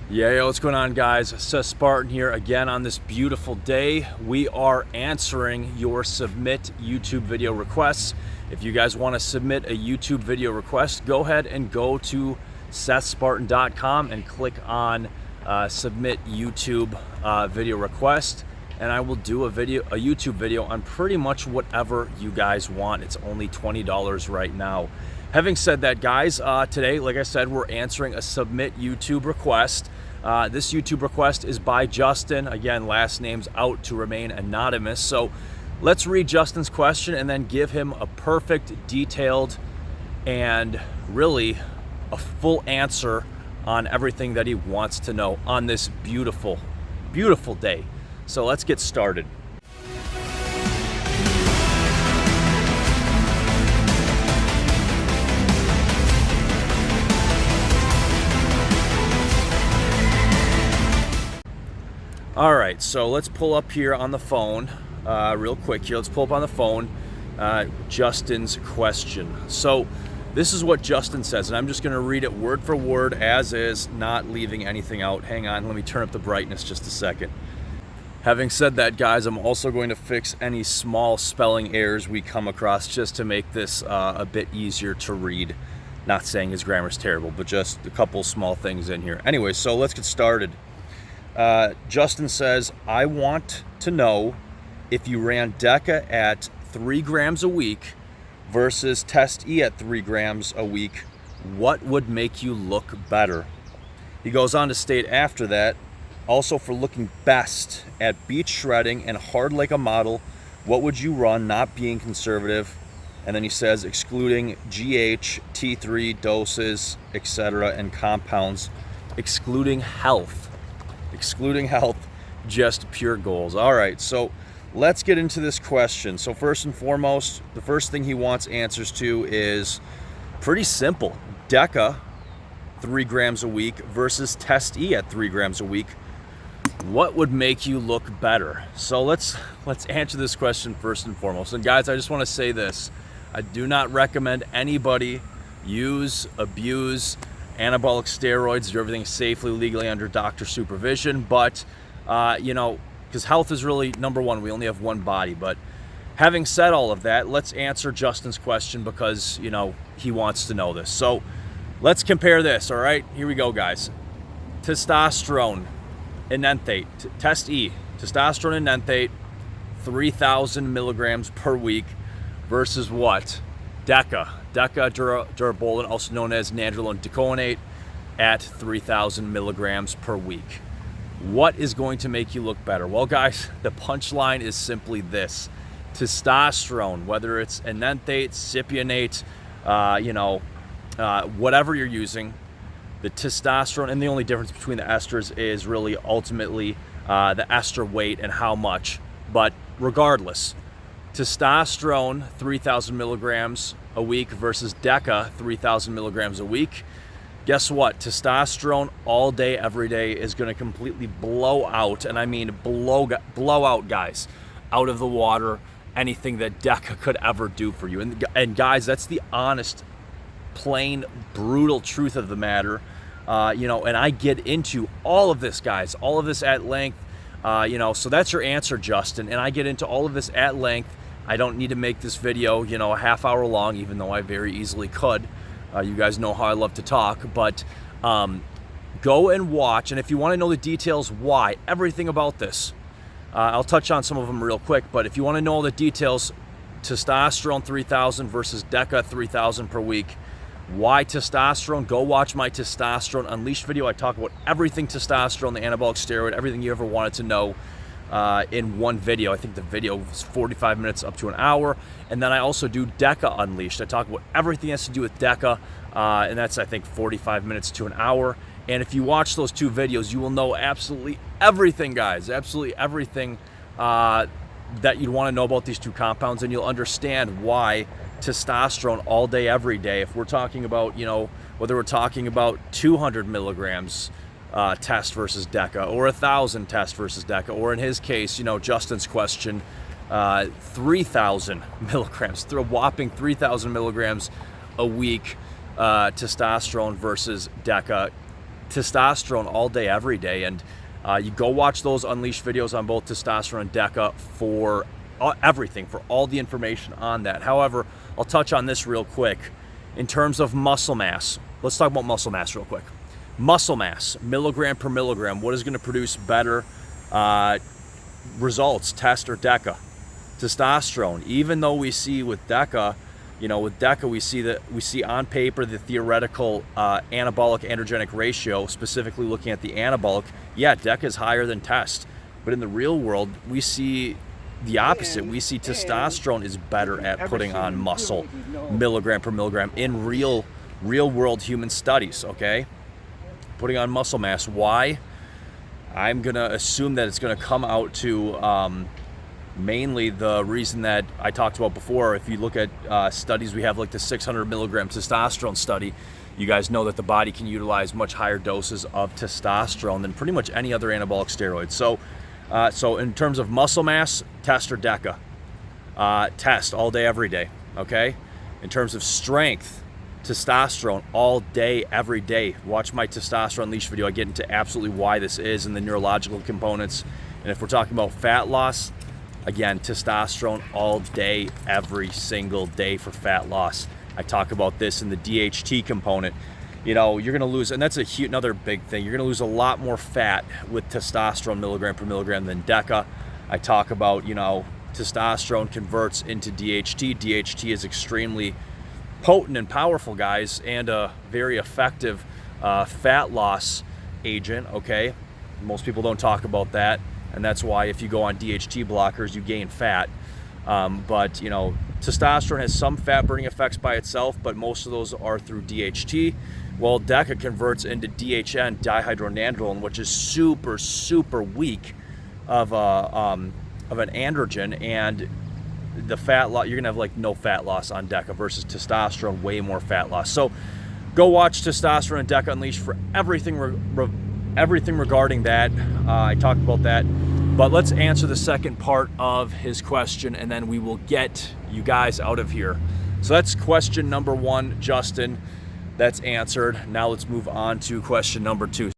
Yeah, what's going on, guys? Seth Spartan here again on this beautiful day. We are answering your submit YouTube video requests. If you guys want to submit a YouTube video request, go ahead and go to SethSpartan.com and click on submit YouTube video request, and I will do a YouTube video on pretty much whatever you guys want. It's only $20 right now. Having said that, guys, today, like I said, we're answering a submit YouTube request. This YouTube request is by Justin. Again, last name's out to remain anonymous. So let's read Justin's question and then give him a perfect, detailed, and really a full answer on everything that he wants to know on this beautiful, beautiful day. So let's get started. All right, so let's pull up here on the phone real quick here. Let's pull up on the phone Justin's question. So this is what Justin says, and I'm just going to read it word for word as is, not leaving anything out. Hang on, let me turn up the brightness just a second. Having said that, guys, I'm also going to fix any small spelling errors we come across just to make this a bit easier to read. Not saying his grammar's terrible, but just a couple small things in here. Anyway, so let's get started. Justin says, I want to know if you ran Deca at 3 grams a week versus Test E at 3 grams a week, what would make you look better? He goes on to state after that, also for looking best at beach shredding and hard like a model, what would you run not being conservative? And then he says, excluding GH, T3 doses, etc. and compounds, excluding health, just pure goals. All right, so let's get into this question. So first and foremost, the first thing he wants answers to is pretty simple. Deca, 3 grams a week versus Test E at 3 grams a week. What would make you look better? So let's answer this question first and foremost. And guys, I just want to say this. I do not recommend anybody use, abuse anabolic steroids, do everything safely, legally under doctor supervision. But, because health is really number one. We only have one body. But having said all of that, let's answer Justin's question because, he wants to know this. So let's compare this, all right? Here we go, guys. Testosterone, enanthate, Test E, testosterone enanthate, 3,000 milligrams per week versus what? Deca durabolin, also known as nandrolone deconate, at 3,000 milligrams per week. What is going to make you look better? Well, guys, the punchline is simply this. Testosterone, whether it's enanthate, cypionate, whatever you're using, the testosterone, and the only difference between the esters is really ultimately the ester weight and how much. But regardless, testosterone, 3,000 milligrams a week versus Deca, 3,000 milligrams a week. Guess what? Testosterone all day, every day is going to completely blow out, and I mean blow out, guys, out of the water anything that Deca could ever do for you. And guys, that's the honest, plain, brutal truth of the matter. And I get into all of this, guys, all of this at length. So that's your answer, Justin. And I get into all of this at length. I don't need to make this video, a half hour long, even though I very easily could. You guys know how I love to talk, but go and watch. And if you want to know the details, why, everything about this, I'll touch on some of them real quick. But if you want to know all the details, testosterone 3,000 versus Deca 3,000 per week. Why testosterone? Go watch my Testosterone Unleashed video. I talk about everything testosterone, the anabolic steroid, everything you ever wanted to know in one video. I think the video was 45 minutes up to an hour. And then I also do Deca Unleashed. I talk about everything that has to do with Deca, and that's, I think, 45 minutes to an hour. And if you watch those two videos, you will know absolutely everything, guys, absolutely everything that you'd want to know about these two compounds, and you'll understand why testosterone all day, every day. If we're talking about, whether we're talking about 200 milligrams test versus Deca, or 1,000 test versus Deca, or in his case, Justin's question, 3,000 milligrams, a whopping 3,000 milligrams a week testosterone versus Deca. testosterone all day, every day. And you go watch those Unleashed videos on both testosterone and Deca for everything, for all the information on that. However, I'll touch on this real quick. In terms of muscle mass, let's talk about muscle mass real quick. Muscle mass, milligram per milligram, what is going to produce better results, test or Deca? Testosterone. Even though we see with Deca, with Deca we see on paper the theoretical anabolic androgenic ratio, specifically looking at the anabolic. Yeah, Deca is higher than test, but in the real world we see the opposite. We see testosterone is better at putting on muscle, milligram per milligram, in real world human studies. Okay, putting on muscle mass. Why? I'm gonna assume that it's gonna come out to mainly the reason that I talked about before. If you look at studies we have, like the 600 milligram testosterone study, you guys know that the body can utilize much higher doses of testosterone than pretty much any other anabolic steroid. So in terms of muscle mass, test or Deca? Test all day, every day. Okay. In terms of strength, testosterone all day, every day. Watch my Testosterone Unleashed video. I get into absolutely why this is and the neurological components. And if we're talking about fat loss, again, testosterone all day, every single day for fat loss. I talk about this in the DHT component. You're going to lose, and that's another big thing. You're going to lose a lot more fat with testosterone milligram per milligram than Deca. I talk about, testosterone converts into DHT. DHT is extremely potent and powerful, guys, and a very effective fat loss agent. Okay, most people don't talk about that. And that's why if you go on DHT blockers, you gain fat. But testosterone has some fat burning effects by itself, but most of those are through DHT. Well, Deca converts into DHN, dihydronandrolone, which is super, super weak of an androgen, and the fat loss, you're gonna have like no fat loss on Deca versus testosterone, way more fat loss. So go watch Testosterone and Deca Unleashed for everything regarding that. I talked about that, but let's answer the second part of his question, and then we will get you guys out of here. So that's question number one, Justin. That's answered. Now let's move on to question number two.